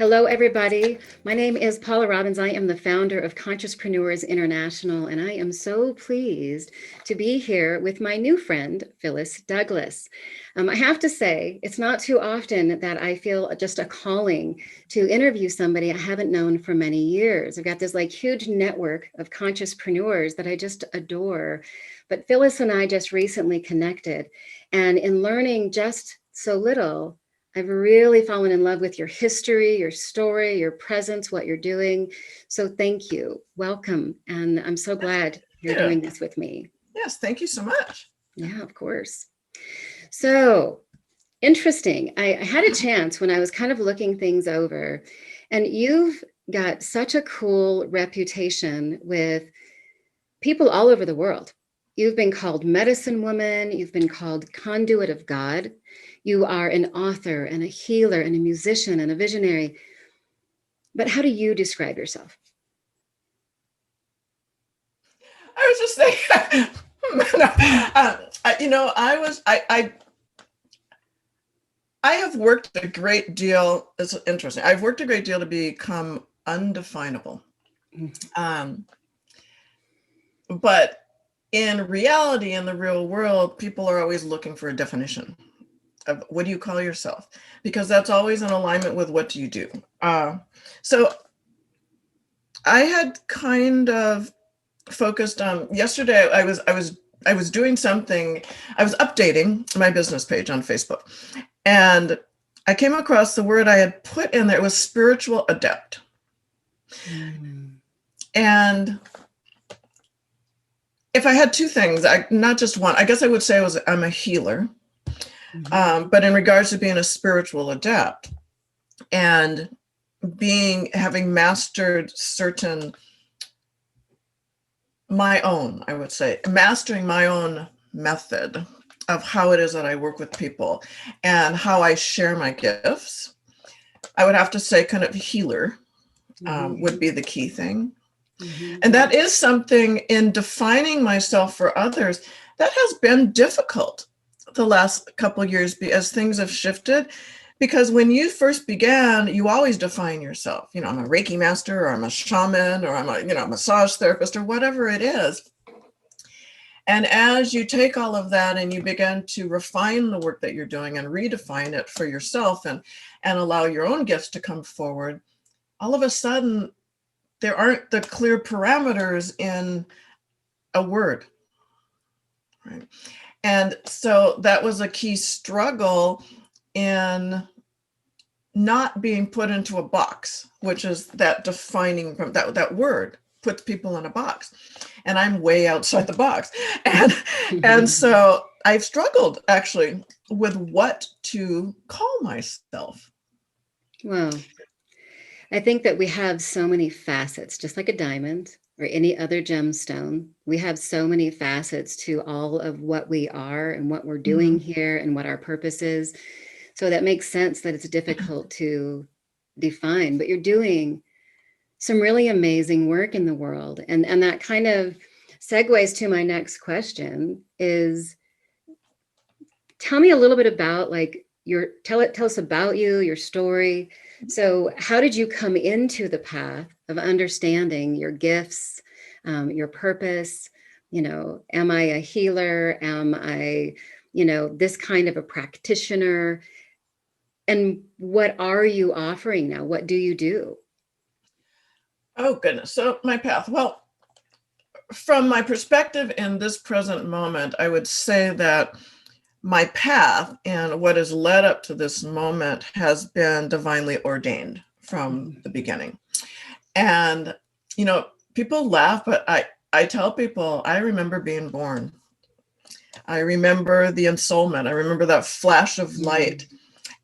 Hello, everybody. My name is Paula Robbins. I am the founder of Consciouspreneurs International, and I am so pleased to be here with my new friend, Phyllis Douglas. I have to say, it's not too often that I feel just a calling to interview somebody I haven't known for many years. I've got this huge network of consciouspreneurs that I just adore. But Phyllis and I just recently connected, and in learning just so little, I've really fallen in love with your history, your story, your presence, what you're doing. So thank you. Welcome. And I'm so glad you're doing this with me. Yes, thank you so much. Yeah, of course. So interesting. I had a chance when I was kind of looking things over, and you've got such a cool reputation with people all over the world. You've been called medicine woman. You've been called conduit of God. You are an author and a healer and a musician and a visionary. But how do you describe yourself? I was just thinking, I have worked a great deal. It's interesting. I've worked a great deal to become undefinable. But in reality, in the real world, people are always looking for a definition of what do you call yourself? Because that's always in alignment with what do you do. So I had kind of focused on yesterday. I was doing something. I was updating my business page on Facebook, and I came across the word I had put in there. It was spiritual adept. And if I had two things, not just one, I guess I would say I'm a healer. But in regards to being a spiritual adept and having mastered mastering my own method of how it is that I work with people and how I share my gifts, I would have to say kind of healer would be the key thing. And that is something in defining myself for others that has been difficult the last couple of years as things have shifted, because when you first began, you always define yourself. I'm a Reiki master, or I'm a shaman, or I'm a massage therapist, or whatever it is. And as you take all of that and you begin to refine the work that you're doing and redefine it for yourself and allow your own gifts to come forward, all of a sudden there aren't the clear parameters in a word, right? And so that was a key struggle in not being put into a box, which is that defining from that word puts people in a box. And I'm way outside the box. And so I've struggled actually with what to call myself. Well, I think that we have so many facets, just like a diamond or any other gemstone. We have so many facets to all of what we are and what we're doing here and what our purpose is. So that makes sense that it's difficult to define, but you're doing some really amazing work in the world. And that kind of segues to my next question is, tell me a little bit about tell us about you, your story. So how did you come into the path of understanding your gifts, your purpose? Am I a healer? Am I, this kind of a practitioner? And what are you offering now? What do you do? Oh, goodness. So my path. Well, from my perspective in this present moment, I would say that my path and what has led up to this moment has been divinely ordained from the beginning. And, people laugh, but I tell people, I remember being born. I remember the ensoulment. I remember that flash of light.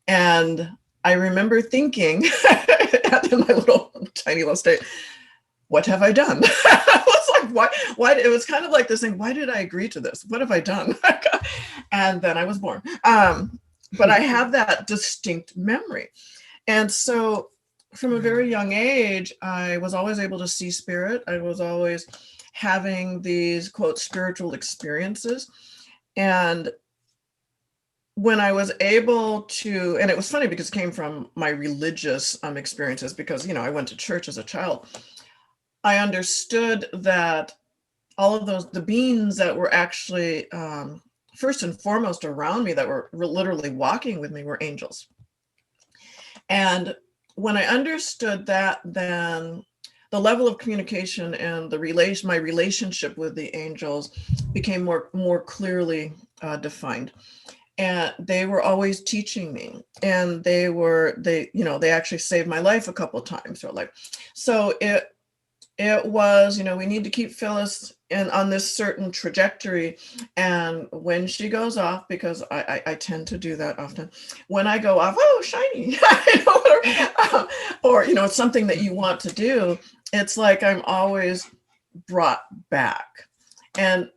And I remember thinking in my little tiny little state, what have I done? I was like, why? It was kind of like this thing. Why did I agree to this? What have I done? And then I was born. But I have that distinct memory. And so from a very young age, I was always able to see spirit. I was always having these, quote, spiritual experiences. And when I was able to, and it was funny because it came from my religious experiences, because, I went to church as a child. I understood that all of those, the beings that were actually first and foremost around me, that were literally walking with me, were angels. And when I understood that, then the level of communication and my relationship with the angels became more clearly defined. And they were always teaching me, and they actually saved my life a couple of times. So it was, we need to keep Phyllis on this certain trajectory. And when she goes off, because I tend to do that often, when I go off, oh, shiny, or, it's something that you want to do, it's like I'm always brought back. And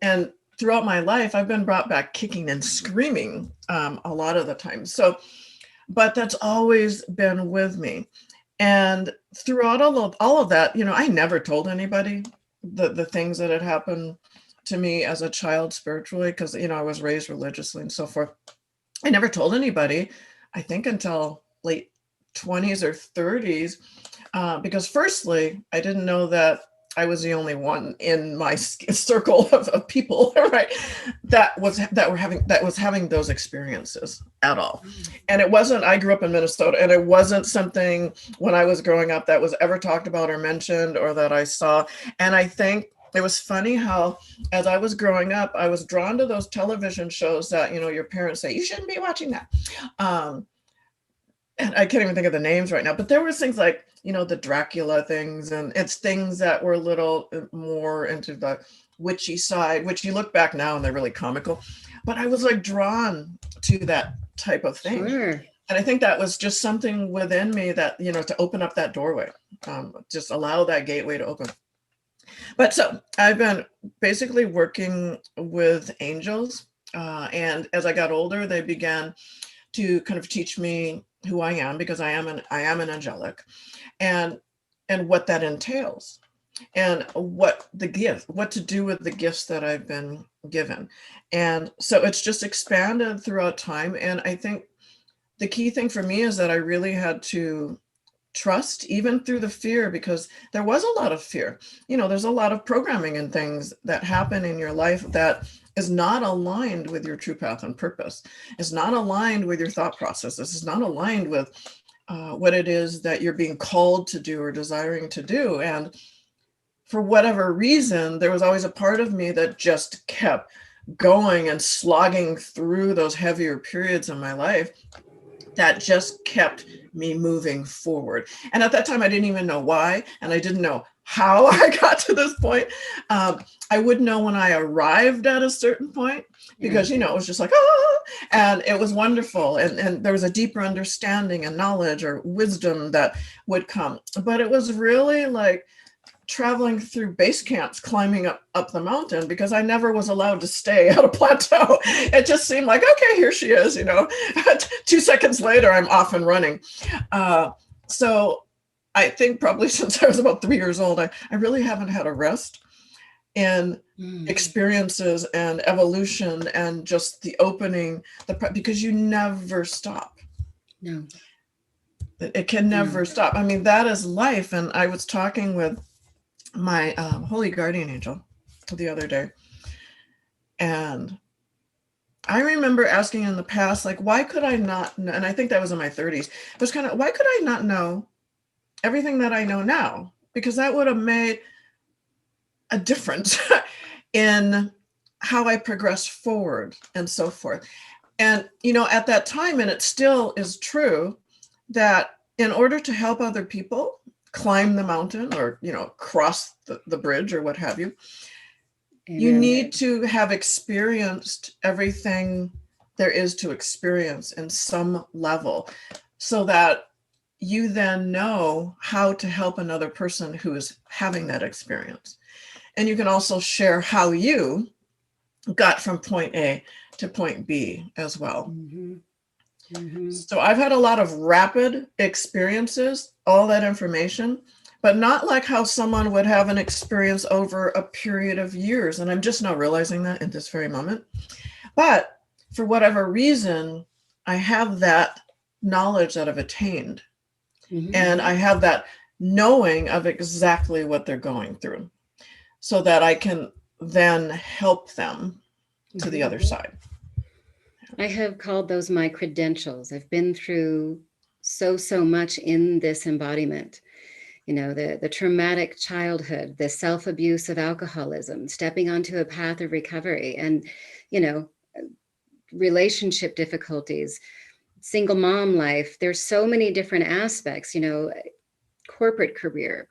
throughout my life, I've been brought back kicking and screaming a lot of the time. So, but that's always been with me. And throughout all of that, I never told anybody the things that had happened to me as a child spiritually, because, I was raised religiously and so forth. I never told anybody, I think, until late 20s or 30s, because firstly, I didn't know that I was the only one in my circle of people, right, that was having those experiences at all. And it wasn't, I grew up in Minnesota, and it wasn't something when I was growing up that was ever talked about or mentioned or that I saw. And I think it was funny how, as I was growing up, I was drawn to those television shows that, your parents say, you shouldn't be watching that. And I can't even think of the names right now, but there were things like, the Dracula things, and it's things that were a little more into the witchy side, which you look back now and they're really comical. But I was like drawn to that type of thing. Sure. And I think that was just something within me that, to open up that doorway, just allow that gateway to open. But so I've been basically working with angels. And as I got older, they began to kind of teach me who I am, because I am an angelic, and what that entails, and what to do with the gifts that I've been given. And so it's just expanded throughout time. And I think the key thing for me is that I really had to trust, even through the fear, because there was a lot of fear. There's a lot of programming and things that happen in your life that is not aligned with your true path and purpose, is not aligned with your thought processes, is not aligned with what it is that you're being called to do or desiring to do. And for whatever reason, there was always a part of me that just kept going and slogging through those heavier periods in my life that just kept me moving forward. And at that time, I didn't even know why, and I didn't know how I got to this point. I would know when I arrived at a certain point, because, it was just like, and it was wonderful. And there was a deeper understanding and knowledge or wisdom that would come. But it was really like traveling through base camps, climbing up the mountain, because I never was allowed to stay at a plateau. It just seemed like, okay, here she is, 2 seconds later, I'm off and running. So I think probably since I was about 3 years old, I really haven't had a rest in experiences and evolution and just the opening, because you never stop. No. It can never stop. I mean, that is life. And I was talking with my holy guardian angel the other day, and I remember asking in the past, like, why could I not know? And I think that was in my 30s. It was kind of, why could I not know everything that I know now? Because that would have made a difference in how I progress forward and so forth. And, at that time, and it still is true, that in order to help other people climb the mountain or, cross the bridge or what have you, you need to have experienced everything there is to experience in some level, so that you then know how to help another person who is having that experience. And you can also share how you got from point A to point B as well. So I've had a lot of rapid experiences, all that information, but not like how someone would have an experience over a period of years. And I'm just now realizing that in this very moment. But for whatever reason, I have that knowledge that I've attained. Mm-hmm. And I have that knowing of exactly what they're going through so that I can then help them to the other side. I have called those my credentials. I've been through so much in this embodiment. You know, the traumatic childhood, the self-abuse of alcoholism, stepping onto a path of recovery, and, you know, relationship difficulties, single mom life. There's so many different aspects, you know, corporate career,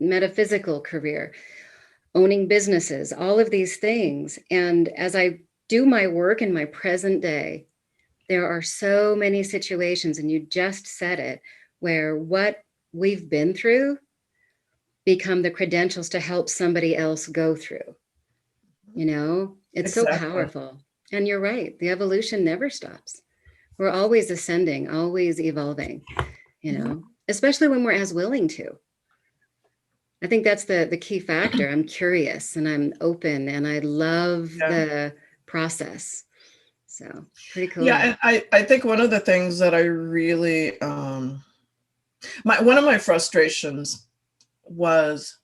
metaphysical career, owning businesses, all of these things. And as I do my work in my present day, there are so many situations, and you just said it, where what we've been through become the credentials to help somebody else go through. You know, it's so Exactly. powerful. And you're right, the evolution never stops. We're always ascending, always evolving, you know, especially when we're as willing to. I think that's the key factor. I'm curious and I'm open and I love Yeah. the process. So pretty cool. Yeah, and I think one of the things that I really one of my frustrations was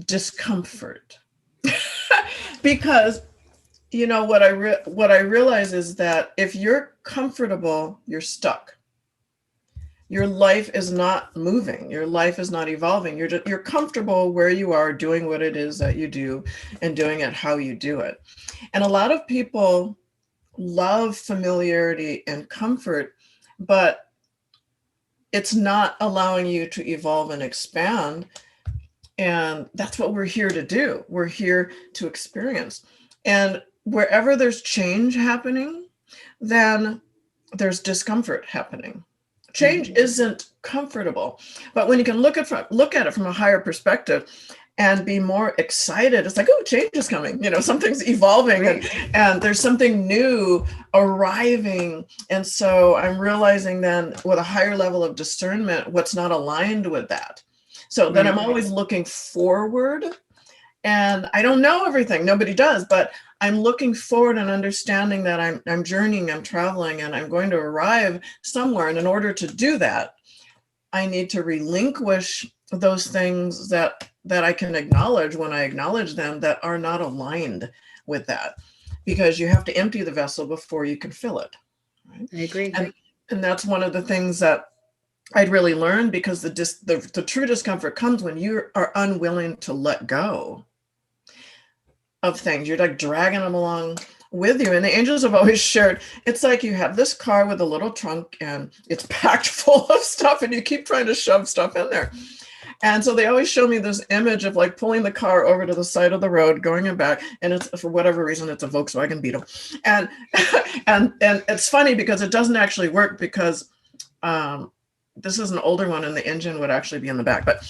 discomfort. Because you know what I realize is that if you're comfortable, you're stuck. Your life is not moving. Your life is not evolving. You're comfortable where you are doing what it is that you do and doing it how you do it. And a lot of people love familiarity and comfort, but it's not allowing you to evolve and expand. And that's what we're here to do. We're here to experience. And wherever there's change happening, then there's discomfort happening. Change isn't comfortable, but when you can look at it from a higher perspective and be more excited, it's like, oh, change is coming. You know, something's evolving, right. and there's something new arriving. And so I'm realizing then with a higher level of discernment, what's not aligned with that. So then I'm always looking forward, and I don't know everything. Nobody does, but I'm looking forward and understanding that I'm journeying, I'm traveling, and I'm going to arrive somewhere. And in order to do that, I need to relinquish those things that I can acknowledge when I acknowledge them that are not aligned with that, because you have to empty the vessel before you can fill it. Right? I agree. And that's one of the things that I'd really learned, because the true discomfort comes when you are unwilling to let go of things. You're like dragging them along with you. And the angels have always shared, it's like you have this car with a little trunk and it's packed full of stuff and you keep trying to shove stuff in there. And so they always show me this image of like pulling the car over to the side of the road, going and back, and it's, for whatever reason, it's a Volkswagen Beetle. And and it's funny because it doesn't actually work, because this is an older one and the engine would actually be in the back. But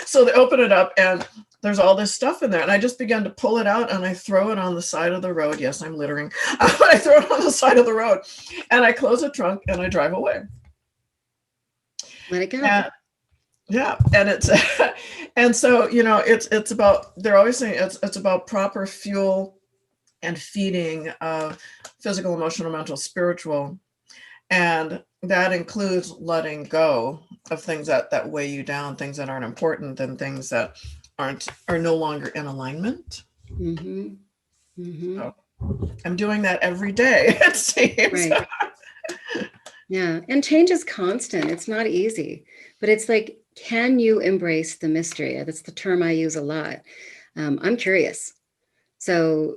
so they open it up and there's all this stuff in there. And I just began to pull it out and I throw it on the side of the road. Yes, I'm littering. I throw it on the side of the road and I close the trunk and I drive away. Let it go. Yeah. And it's, and so, you know, it's about, they're always saying it's about proper fuel and feeding of physical, emotional, mental, spiritual. And that includes letting go of things that weigh you down, things that aren't important, and things that are no longer in alignment. So I'm doing that every day, it seems. Right. Yeah. And change is constant. It's not easy, but it's like, can you embrace the mystery? That's the term I use a lot. I'm curious. So,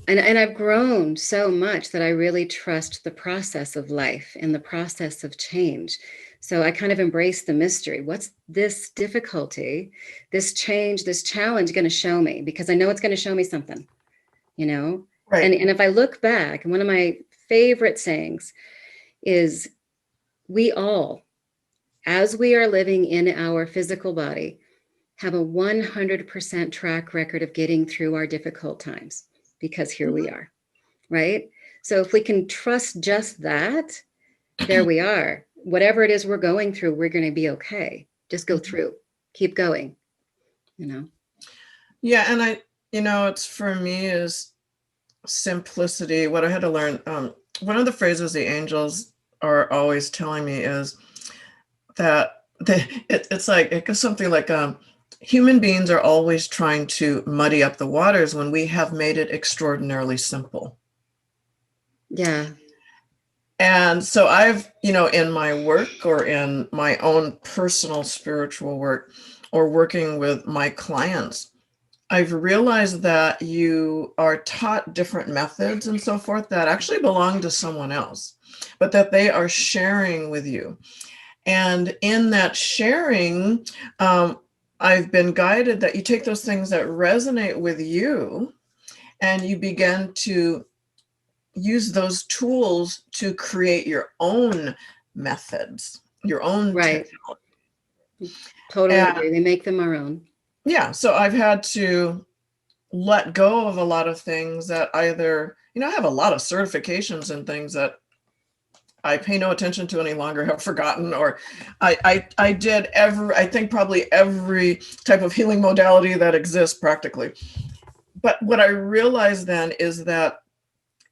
and I've grown so much that I really trust the process of life and the process of change. So I kind of embrace the mystery. What's this difficulty, this change, this challenge going to show me? Because I know it's going to show me something, you know? Right. And if I look back, and one of my favorite sayings is, we all, as we are living in our physical body, have a 100% track record of getting through our difficult times, because here we are, right? So if we can trust just that, there we are. Whatever it is we're going through, we're going to be okay. Just go through, keep going, you know? Yeah. And it's for me is simplicity, what I had to learn, one of the phrases the angels are always telling me is that it's like, it goes something like, human beings are always trying to muddy up the waters when we have made it extraordinarily simple. Yeah. And so I've, in my work or in my own personal spiritual work or working with my clients, I've realized that you are taught different methods and so forth that actually belong to someone else, but that they are sharing with you. And in that sharing, I've been guided that you take those things that resonate with you and you begin to use those tools to create your own methods, your own Right. technology. Totally And agree. We make them our own. yeah, so I've had to let go of a lot of things that either, I have a lot of certifications and things that I pay no attention to any longer, have forgotten, or I did I think probably every type of healing modality that exists practically. But what I realized then is that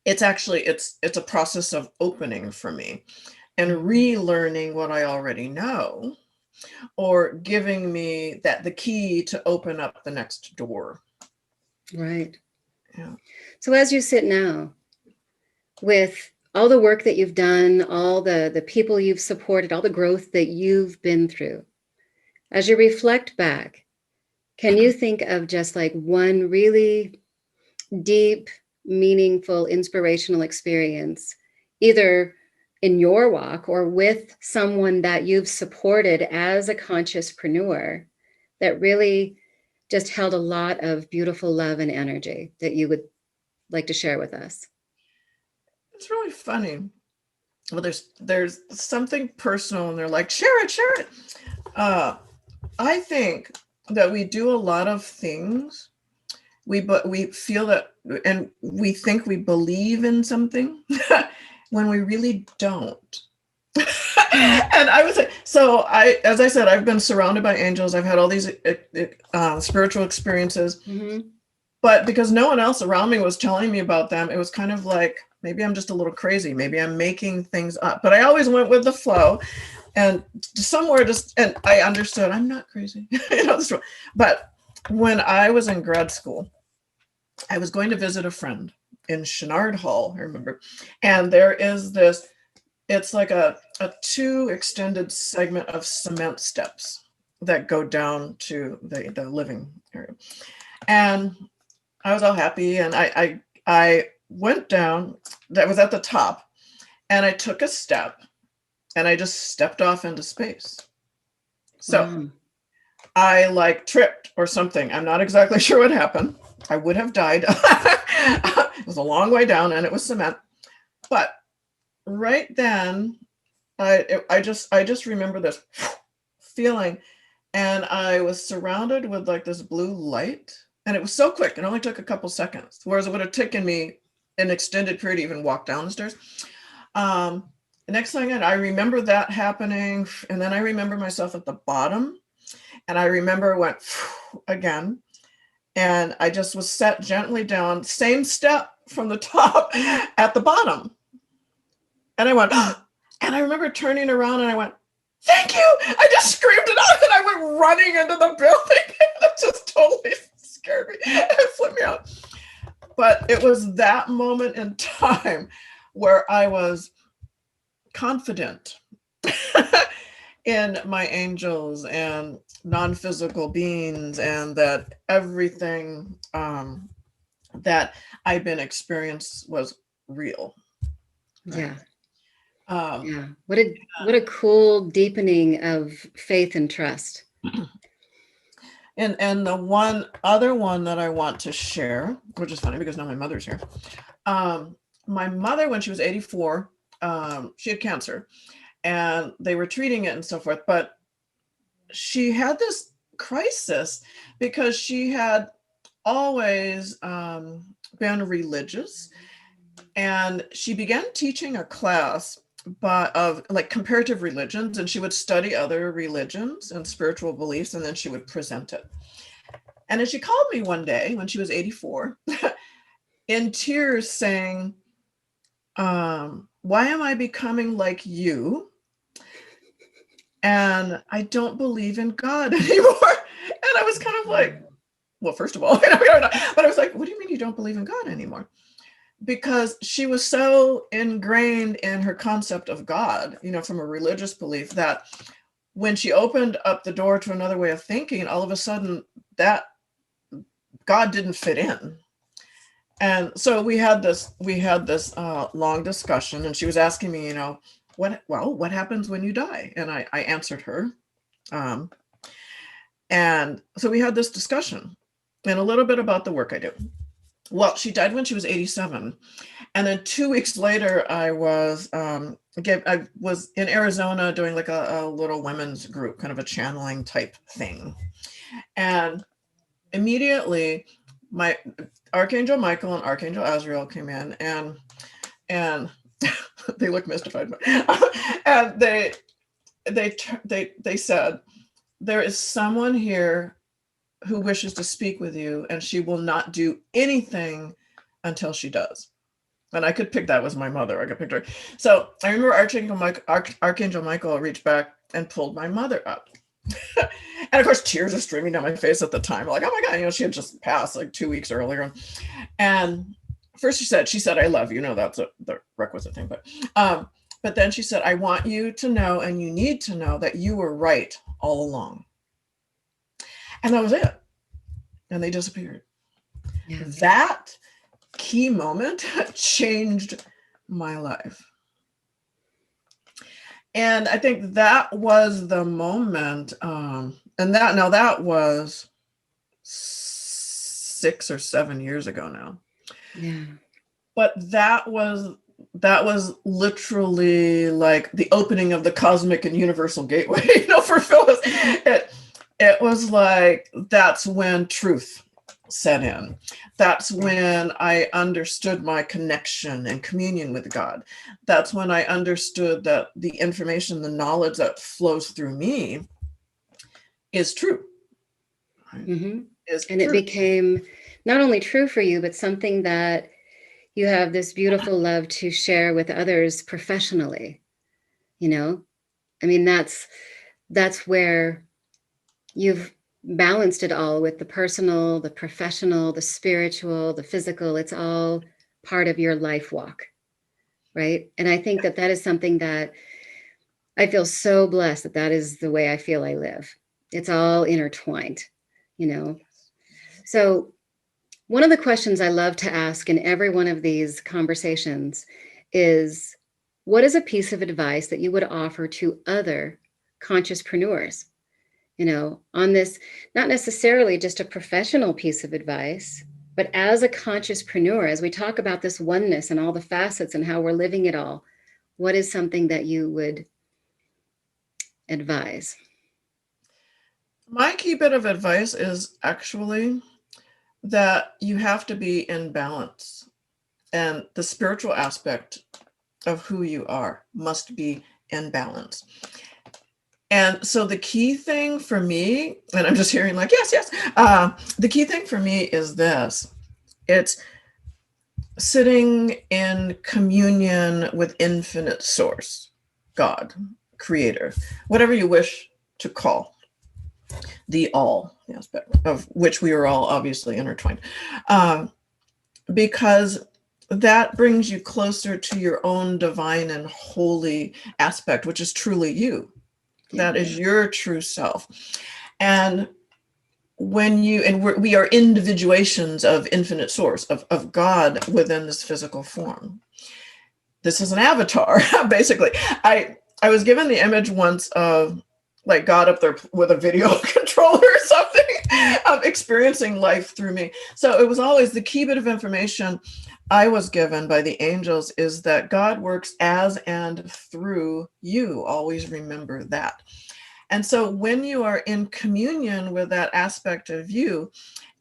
it's actually, it's a process of opening for me and relearning what I already know, or giving me the key to open up the next door. Right. Yeah. So as you sit now, with all the work that you've done, all the people you've supported, all the growth that you've been through, as you reflect back, can you think of just like one really deep, meaningful, inspirational experience, either in your walk or with someone that you've supported as a consciouspreneur, that really just held a lot of beautiful love and energy that you would like to share with us? It's really funny. Well, there's something personal, and they're like, share it. I think that we do a lot of things. But we feel that, and we think we believe in something when we really don't. And I would say, so as I said, I've been surrounded by angels. I've had all these spiritual experiences, but because no one else around me was telling me about them, it was kind of like, maybe I'm just a little crazy. Maybe I'm making things up, but I always went with the flow. And somewhere and I understood I'm not crazy, but when I was in grad school, I was going to visit a friend in Chenard Hall, I remember. And there is this, it's like a 2 extended segment of cement steps that go down to the living area. And I was all happy. And I went down, that was at the top, and I took a step and I just stepped off into space. So I like tripped or something. I'm not exactly sure what happened. I would have died. It was a long way down and it was cement. But right then, I just remember this feeling, and I was surrounded with like this blue light, and it was so quick. It only took a couple seconds, whereas it would have taken me an extended period to even walk down the stairs. The next thing I remember that happening, and then I remember myself at the bottom, and I remember it went again, and I just was set gently down, same step from the top at the bottom. And I went, and I remember turning around and I went, thank you. I just screamed it out and I went running into the building. It just totally scared me. It flipped me out. But it was that moment in time where I was confident in my angels and non-physical beings, and that everything that I've been experienced was real. Right? Yeah. What a cool deepening of faith and trust. And the one other one that I want to share, which is funny because now my mother's here. My mother, when she was 84, she had cancer, and they were treating it and so forth. But she had this crisis because she had always been religious, and she began teaching a class of like comparative religions, and she would study other religions and spiritual beliefs, and then she would present it. And then she called me one day when she was 84 in tears saying, why am I becoming like you? And I don't believe in God anymore. And I was kind of like, well, first of all, but I was like, what do you mean you don't believe in God anymore? Because she was so ingrained in her concept of God, from a religious belief, that when she opened up the door to another way of thinking, all of a sudden that God didn't fit in. And so we had this long discussion, and she was asking me, what happens when you die? And I answered her. And so we had this discussion and a little bit about the work I do. Well, she died when she was 87. And then 2 weeks later, I was in Arizona doing like a little women's group, kind of a channeling type thing. And immediately my Archangel Michael and Archangel Azrael came in, and they look mystified. And they said, there is someone here who wishes to speak with you, and she will not do anything until she does. And I could pick that was my mother. I could pick her. So I remember Archangel Michael reached back and pulled my mother up. And of course, tears are streaming down my face at the time. Like, oh my God, she had just passed like 2 weeks earlier. And first she said, I love you. That's the requisite thing. But then she said, I want you to know, and you need to know, that you were right all along. And that was it. And they disappeared. Yeah. That key moment changed my life. And I think that was the moment. And that was 6 or 7 years ago now. Yeah. But that was literally like the opening of the cosmic and universal gateway, for Phyllis. It was like, that's when truth set in. That's when I understood my connection and communion with God. That's when I understood that the information, the knowledge that flows through me is true. Right? Mm-hmm. It became not only true for you, but something that you have this beautiful love to share with others professionally. I mean, that's where you've balanced it all with the personal, the professional, the spiritual, the physical. It's all part of your life walk, right? And I think that is something that I feel so blessed that is the way I feel I live. It's all intertwined, So one of the questions I love to ask in every one of these conversations is, what is a piece of advice that you would offer to other consciouspreneurs? On this, not necessarily just a professional piece of advice, but as a consciouspreneur, as we talk about this oneness and all the facets and how we're living it all, what is something that you would advise? My key bit of advice is actually that you have to be in balance, and the spiritual aspect of who you are must be in balance. And so the key thing for me, and I'm just hearing like, yes. The key thing for me is this. It's sitting in communion with infinite source, God, creator, whatever you wish to call the all aspect, of which we are all obviously intertwined. Because that brings you closer to your own divine and holy aspect, which is truly you. That is your true self. And when we are individuations of infinite source, of God within this physical form. This is an avatar, basically. I was given the image once of like God up there with a video controller or something, of experiencing life through me. So it was always the key bit of information I was given by the angels is that God works as and through you. Always remember that. And so when you are in communion with that aspect of you,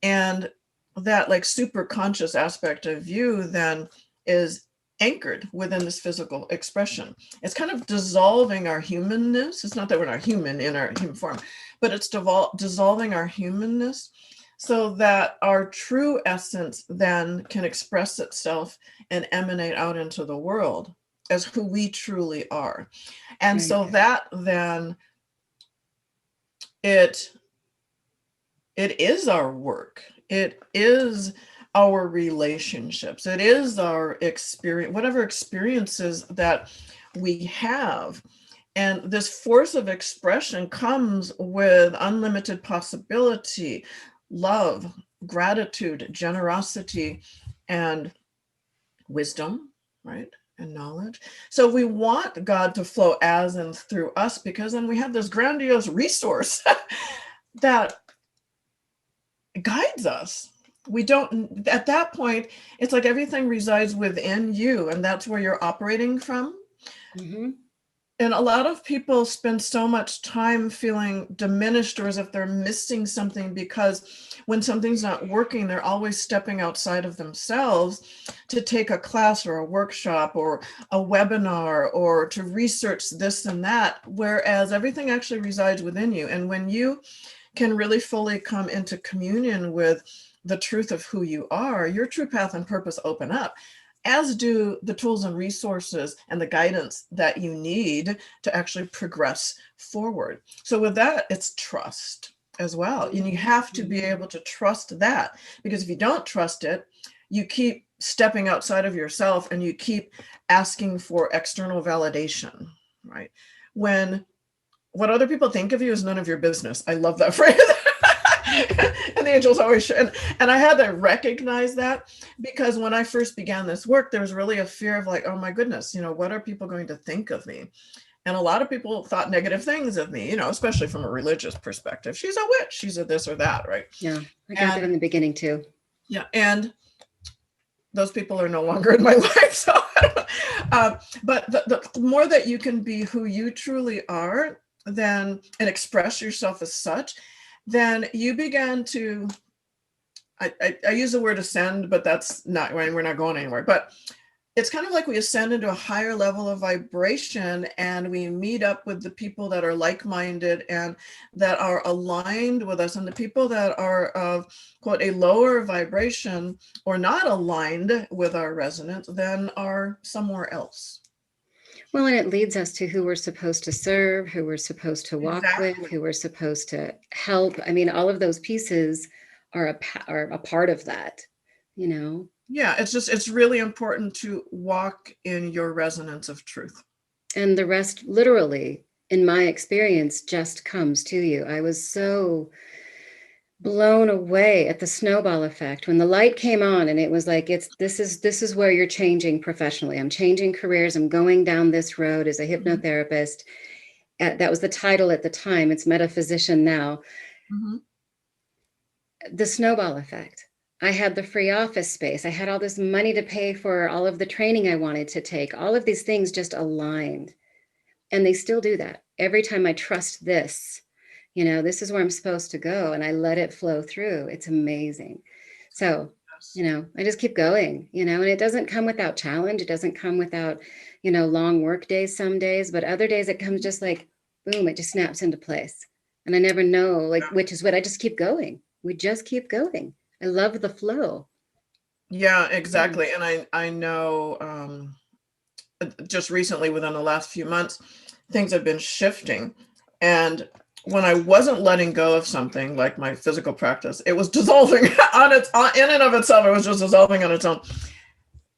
and that like super conscious aspect of you then is anchored within this physical expression. It's kind of dissolving our humanness. It's not that we're not human in our human form, but it's dissolving our humanness so that our true essence then can express itself and emanate out into the world as who we truly are. And so that then it is our work. It is our relationships. It is our experience, whatever experiences that we have. And this force of expression comes with unlimited possibility, love, gratitude, generosity, and wisdom, right? And knowledge. So we want God to flow as and through us, because then we have this grandiose resource that guides us. We don't, at that point, it's like everything resides within you, and that's where you're operating from. Mm-hmm. And a lot of people spend so much time feeling diminished, or as if they're missing something, because when something's not working, they're always stepping outside of themselves to take a class or a workshop or a webinar or to research this and that, whereas everything actually resides within you. And when you can really fully come into communion with the truth of who you are, your true path and purpose open up, as do the tools and resources and the guidance that you need to actually progress forward. So with that, it's trust as well. And you have to be able to trust that, because if you don't trust it, you keep stepping outside of yourself and you keep asking for external validation, right? When what other people think of you is none of your business. I love that phrase. And the angels always and I had to recognize that, because when I first began this work, there was really a fear of like, oh my goodness, what are people going to think of me? And a lot of people thought negative things of me, especially from a religious perspective. She's a witch, she's a this or that, right? Yeah, I got that in the beginning too. Yeah, and those people are no longer in my life. So, but the more that you can be who you truly are, then and express yourself as such, then you began to, I use the word ascend, but that's not, we're not going anywhere. But it's kind of like we ascend into a higher level of vibration, and we meet up with the people that are like-minded and that are aligned with us. And the people that are of, quote, a lower vibration or not aligned with our resonance then are somewhere else. Well, and it leads us to who we're supposed to serve, who we're supposed to walk with, who we're supposed to help. I mean, all of those pieces are a part of that, Yeah, it's really important to walk in your resonance of truth. And the rest, literally, in my experience, just comes to you. I was so blown away at the snowball effect when the light came on, and it was like, this is where you're changing professionally. I'm changing careers. I'm going down this road as a hypnotherapist. That was the title at the time. It's metaphysician now. Mm-hmm. The snowball effect. I had the free office space. I had all this money to pay for all of the training I wanted to take. All of these things just aligned. And they still do that. Every time I trust this, this is where I'm supposed to go, and I let it flow through. It's amazing. So, I just keep going, and it doesn't come without challenge. It doesn't come without, long work days some days, but other days it comes just like, boom, it just snaps into place. And I never know, which is what I just keep going. We just keep going. I love the flow. Yeah, exactly. Yeah. And I know just recently, within the last few months, things have been shifting. And when I wasn't letting go of something like my physical practice, it was dissolving in and of itself. It was just dissolving on its own.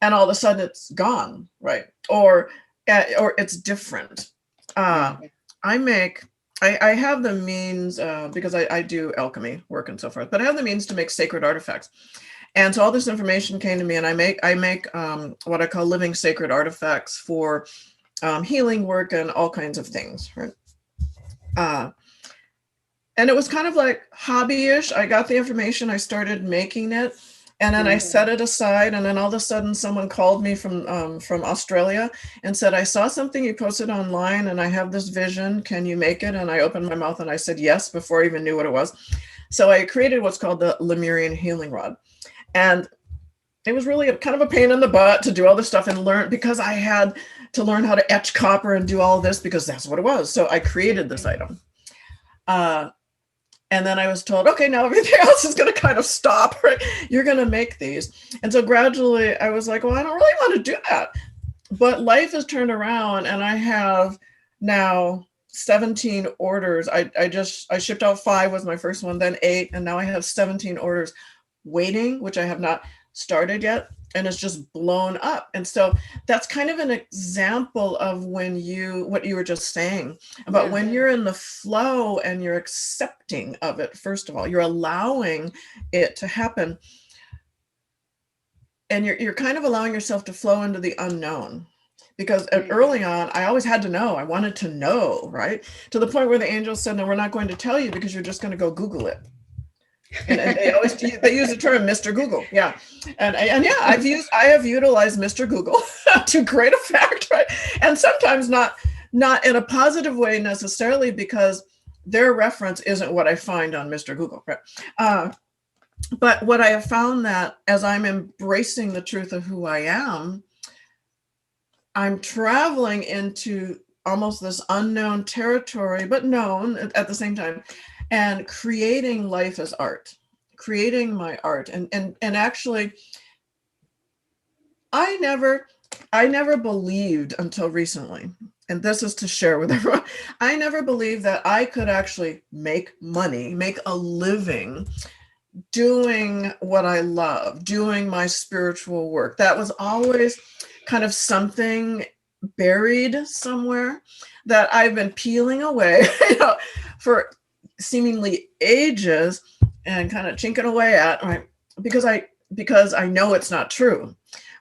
And all of a sudden it's gone, right? Or it's different. I have the means, because I do alchemy work and so forth, but I have the means to make sacred artifacts. And so all this information came to me, and I make what I call living sacred artifacts for healing work and all kinds of things, right? And it was kind of like hobbyish. I got the information, I started making it, and then I set it aside. And then all of a sudden someone called me from Australia and said, I saw something you posted online and I have this vision. Can you make it? And I opened my mouth and I said yes before I even knew what it was. So I created what's called the Lemurian healing rod. And it was really kind of a pain in the butt to do all this stuff and learn, because I had to learn how to etch copper and do all this, because that's what it was. So I created this item. And then I was told, okay, now everything else is going to kind of stop, right? You're going to make these. And so gradually I was like, well, I don't really want to do that. But life has turned around, and I have now 17 orders. I shipped out 5 was my first one, then 8, and now I have 17 orders waiting, which I have not started yet, and it's just blown up. And so that's kind of an example of what you were just saying about when you're in the flow and you're accepting of it. First of all, you're allowing it to happen. And you're kind of allowing yourself to flow into the unknown, because early on, I always had to know. I wanted to know, right? To the point where the angels said, no, we're not going to tell you because you're just going to go Google it. And they use the term Mr. Google. Yeah. And yeah, I have utilized Mr. Google to great effect, right? And sometimes not in a positive way necessarily, because their reference isn't what I find on Mr. Google, right? But what I have found, that as I'm embracing the truth of who I am, I'm traveling into almost this unknown territory, but known at the same time, and creating life as art, creating my art. And actually, I never believed until recently, and this is to share with everyone, I never believed that I could actually make money, make a living doing what I love, doing my spiritual work. That was always kind of something buried somewhere that I've been peeling away, for seemingly ages, and kind of chinking away at, right? Because I know it's not true,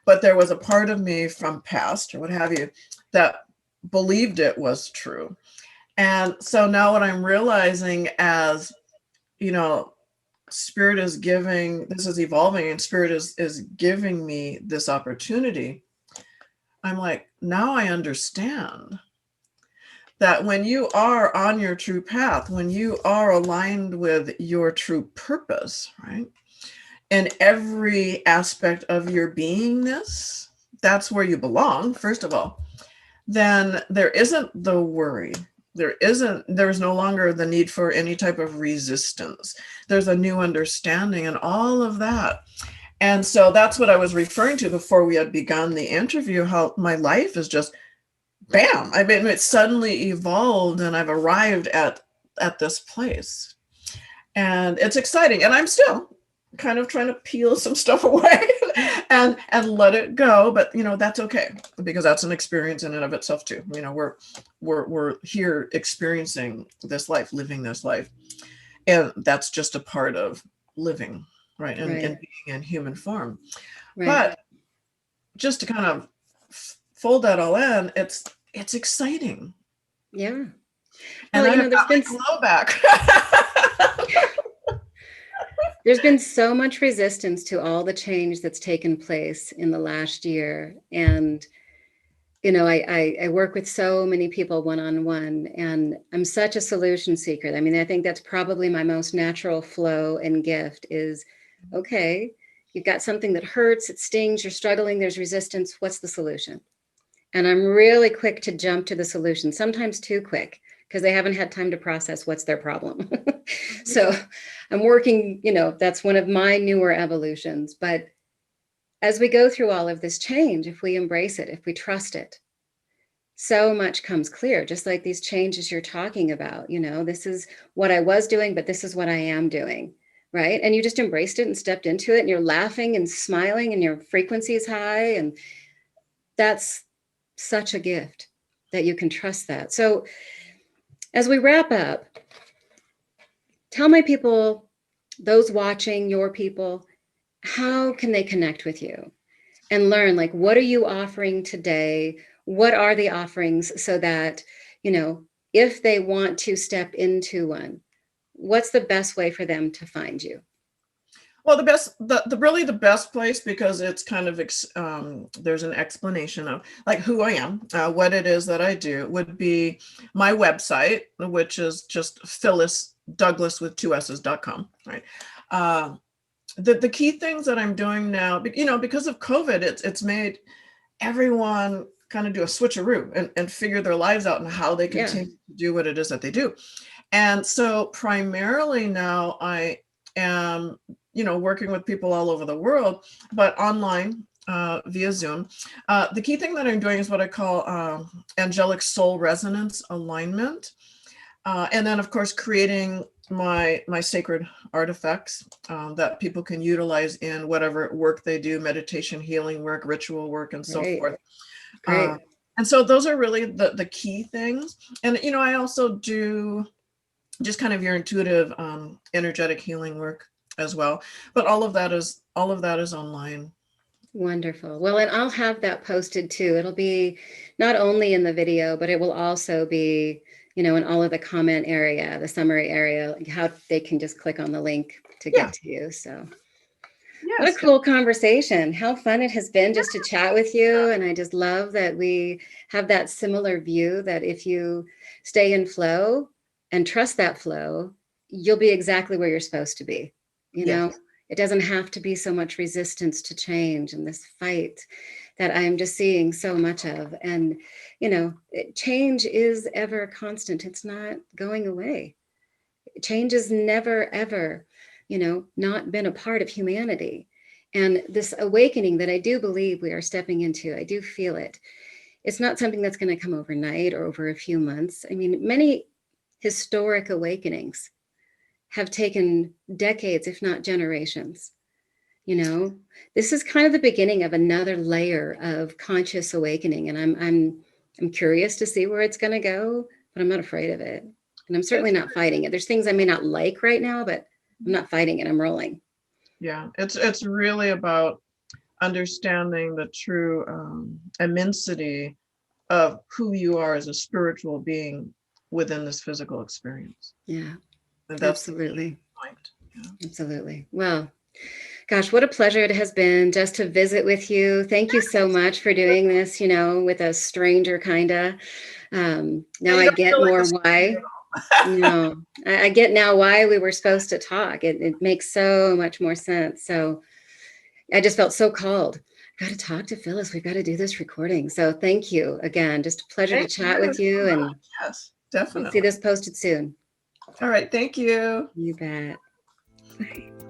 but there was a part of me from past or what have you that believed it was true. And so now what I'm realizing, as Spirit is giving, this is evolving, and Spirit is giving me this opportunity. I'm like, now I understand that when you are on your true path, when you are aligned with your true purpose, right, in every aspect of your beingness, that's where you belong, first of all, then there isn't the worry. There's no longer the need for any type of resistance. There's a new understanding and all of that. And so that's what I was referring to before we had begun the interview, how my life is just bam. I mean, it suddenly evolved, and I've arrived at this place. And it's exciting. And I'm still kind of trying to peel some stuff away and let it go. But, that's okay, because that's an experience in and of itself too. We're here experiencing this life, living this life. And that's just a part of living, right? And being in human form. Right. But just to kind of fold that all in, it's exciting. Yeah. And well, there's been glow back. There's been so much resistance to all the change that's taken place in the last year. And, I work with so many people one-on-one, and I'm such a solution seeker. I mean, I think that's probably my most natural flow and gift is, okay, you've got something that hurts, it stings, you're struggling, there's resistance. What's the solution? And I'm really quick to jump to the solution, sometimes too quick, because they haven't had time to process what's their problem. So I'm working, that's one of my newer evolutions. But as we go through all of this change, if we embrace it, if we trust it, so much comes clear, just like these changes you're talking about. This is what I was doing, but this is what I am doing, right? And you just embraced it and stepped into it, and you're laughing and smiling, and your frequency is high. And that's such a gift that you can trust that. So as we wrap up, tell my people, those watching, your people, how can they connect with you and learn, like, what are you offering today? What are the offerings, so that, if they want to step into one, what's the best way for them to find you? Well, really the best place, because it's kind of, there's an explanation of like who I am, what it is that I do, would be my website, which is just Phyllis Douglas with 2 S's.com, right? The key things that I'm doing now, because of COVID, it's made everyone kind of do a switcheroo and figure their lives out and how they continue to do what it is that they do. And so primarily now I am, working with people all over the world, but online via Zoom. The key thing that I'm doing is what I call angelic soul resonance alignment. And then, of course, creating my sacred artifacts that people can utilize in whatever work they do, meditation, healing work, ritual work, and so forth. Great. And so those are really the key things. And, I also do just kind of your intuitive energetic healing work as well. But all of that is online. Wonderful. Well, and I'll have that posted too. It'll be not only in the video, but it will also be, in all of the comment area, the summary area, how they can just click on the link to get to you. So what a cool conversation. How fun it has been just to chat with you. And I just love that we have that similar view that if you stay in flow and trust that flow, you'll be exactly where you're supposed to be. It doesn't have to be so much resistance to change and this fight that I'm just seeing so much of. And, change is ever constant. It's not going away. Change is never, ever, not been a part of humanity. And this awakening that I do believe we are stepping into, I do feel it. It's not something that's going to come overnight or over a few months. I mean, many historic awakenings have taken decades, if not generations. This is kind of the beginning of another layer of conscious awakening. And I'm curious to see where it's going to go, but I'm not afraid of it. And I'm certainly not fighting it. There's things I may not like right now, but I'm not fighting it. I'm rolling. Yeah, it's really about understanding the true immensity of who you are as a spiritual being within this physical experience. Yeah, and that's absolutely. Yeah. Absolutely. Well, gosh, what a pleasure it has been just to visit with you. Thank you so much for doing this, with a stranger, kind of. Now I get more why. I get now why we were supposed to talk. It makes so much more sense. So I just felt so called. I got to talk to Phyllis. We've got to do this recording. So thank you again. Just a pleasure to chat with you. And yes, definitely. We'll see this posted soon. All right. Thank you. You bet. Bye.